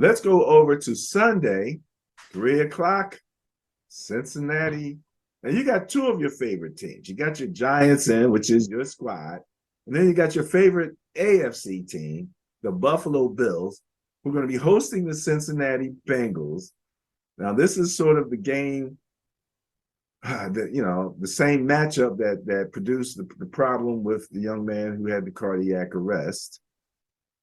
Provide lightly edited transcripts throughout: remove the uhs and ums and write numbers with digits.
Let's go over to Sunday, 3 o'clock, Cincinnati. Now you got two of your favorite teams. You got your Giants in, which is your squad, and then you got your favorite AFC team, the Buffalo Bills, who are going to be hosting the Cincinnati Bengals. Now this is sort of the game, the same matchup that produced the problem with the young man who had the cardiac arrest.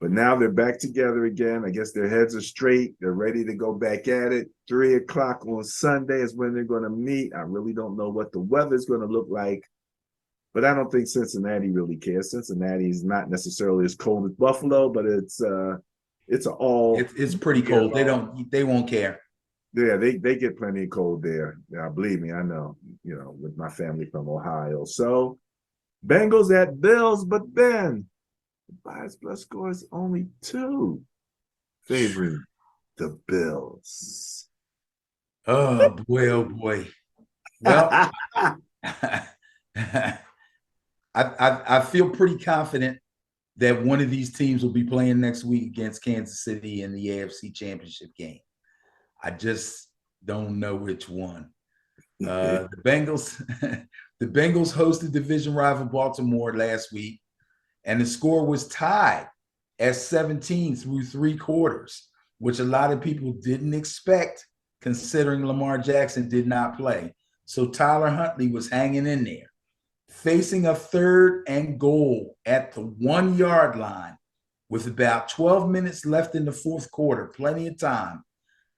But now they're back together again. I guess their heads are straight. They're ready to go back at it. 3 o'clock on Sunday is when they're going to meet. I really don't know what the weather's going to look like, but I don't think Cincinnati really cares. Cincinnati is not necessarily as cold as Buffalo, but it's pretty cold. They won't care. Yeah, they get plenty of cold there. Yeah, believe me, I know. With my family from Ohio. So Bengals at Bills, but Ben. The bias plus score is only 2, favoring the Bills. Oh boy, oh boy. Well, I feel pretty confident that one of these teams will be playing next week against Kansas City in the AFC Championship game. I just don't know which one. The Bengals hosted division rival Baltimore last week, and the score was tied at 17 through 3 quarters, which a lot of people didn't expect considering Lamar Jackson did not play. So Tyler Huntley was hanging in there. Facing a 3rd and goal at the 1-yard line with about 12 minutes left in the 4th quarter, plenty of time,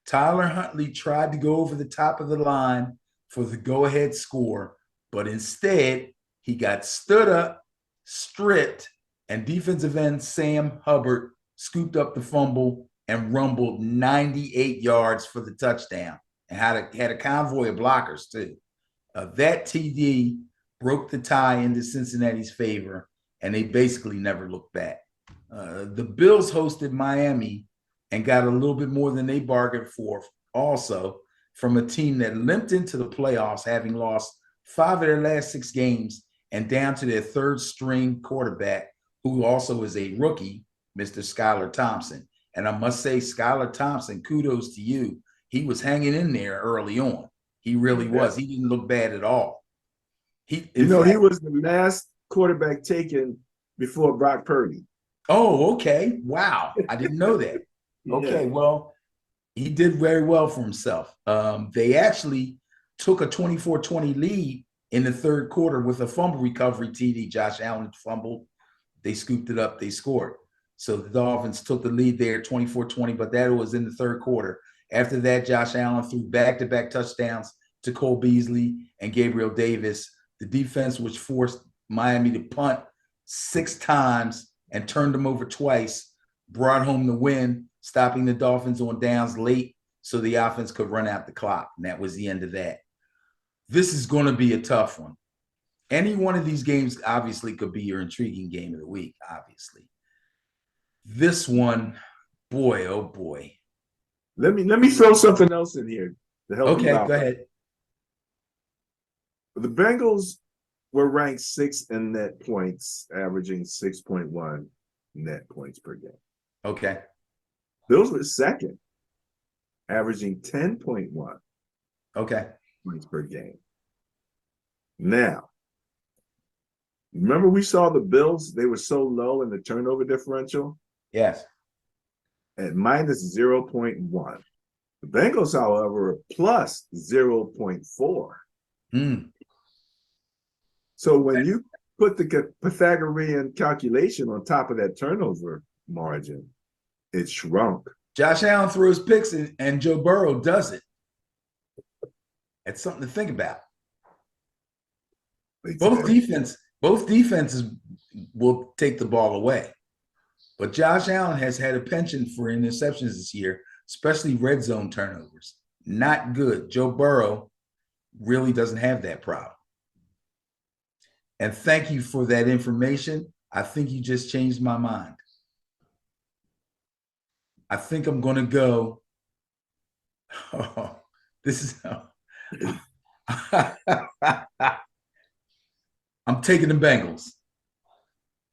Tyler Huntley tried to go over the top of the line for the go-ahead score, but instead he got stood up, stripped, and defensive end Sam Hubbard scooped up the fumble and rumbled 98 yards for the touchdown and had a convoy of blockers too. That TD broke the tie into Cincinnati's favor, and they basically never looked back. The Bills hosted Miami and got a little bit more than they bargained for also from a team that limped into the playoffs, having lost 5 of their last 6 games and down to their 3rd string quarterback, who also is a rookie, Mr. Skylar Thompson. And I must say, Skylar Thompson, kudos to you. He was hanging in there early on. He really was. He didn't look bad at all. He was the last quarterback taken before Brock Purdy. Oh, okay. Wow. I didn't know that. Okay, well, he did very well for himself. They actually took a 24-20 lead in the 3rd quarter with a fumble recovery TD. Josh Allen fumbled. They scooped it up. They scored. So the Dolphins took the lead there 24-20, but that was in the 3rd quarter. After that, Josh Allen threw back-to-back touchdowns to Cole Beasley and Gabriel Davis. The defense, which forced Miami to punt 6 times and turned them over twice, brought home the win, stopping the Dolphins on downs late so the offense could run out the clock. And that was the end of that. This is going to be a tough one. Any one of these games obviously could be your intriguing game of the week, obviously. This one, boy, oh boy. Let me throw something else in here to help you out. Okay, go ahead. The Bengals were ranked 6th in net points, averaging 6.1 net points per game. Okay. Bills were 2nd, averaging 10.1 okay points per game. Now, remember we saw the Bills, they were so low in the turnover differential? Yes. At minus 0.1. The Bengals, however, are plus 0.4. So when you put the Pythagorean calculation on top of that turnover margin, it shrunk. Josh Allen throws picks and Joe Burrow does it. It's something to think about. Both defenses will take the ball away. But Josh Allen has had a penchant for interceptions this year, especially red zone turnovers. Not good. Joe Burrow really doesn't have that problem. And thank you for that information. I think you just changed my mind. I think I'm going to go. Oh, this is. I'm taking the Bengals.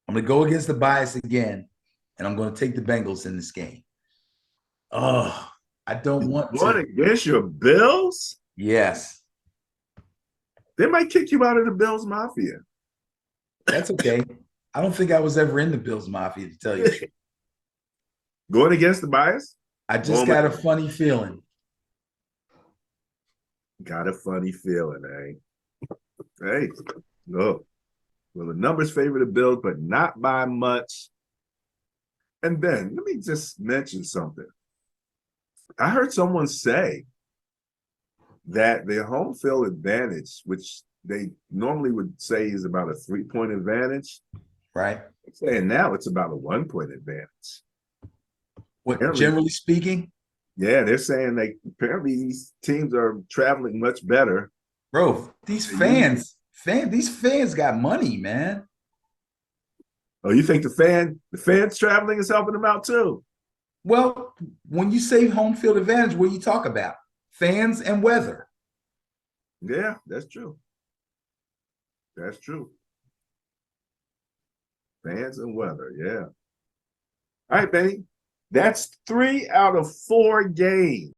I'm going to go against the bias again, and I'm going to take the Bengals in this game. Oh, I don't want Going to. against your Bills? Yes, They might kick you out of the Bills Mafia. that's okay. I don't think I was ever in the Bills Mafia, to tell you the truth. Going against the bias? I just Going with got a funny feeling. got a funny feeling, eh? Hey, look. Well, the numbers favor the Bills, but not by much. And then let me just mention something. I heard someone say that the home field advantage, which they normally would say is about a 3-point advantage, Right? saying now it's about a 1-point advantage. What, Apparently, generally speaking, yeah, they're saying apparently these teams are traveling much better. bro, these these fans got money, man. Oh, you think the fans traveling is helping them out too? Well, when you say home field advantage, what do you talk about? Fans and weather. Yeah, that's true. That's true. Fans and weather, yeah. All right, Benny. That's 3 out of 4 games.